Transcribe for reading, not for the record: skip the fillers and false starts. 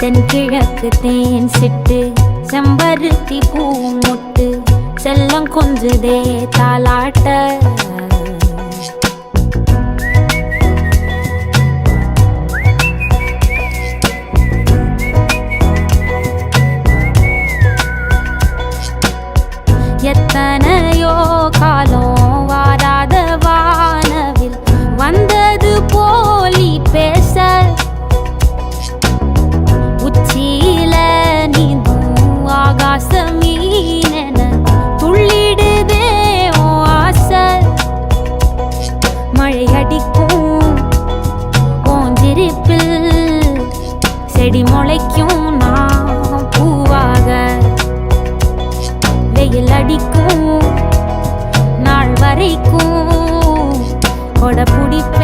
தென்கிழக்கு தேன் சிட்டு செம்பருத்தி பூ முட்டு செல்லம் கொஞ்சுதே தாலாட்ட எத்தனையோ காலம் வாராத வானவில் வந்தது போலி பேச உச்சியில நீந்தும் ஆகாச மீனென துள்ளிடுதே ஆசை மழை அடிக்கும் ஓஞ்சிருப்பில் செடி முளைக்கும் நான் பூவாக வெயில் அடிக்கும் நாள் வரைக்கும் கொடை பிடிப்ப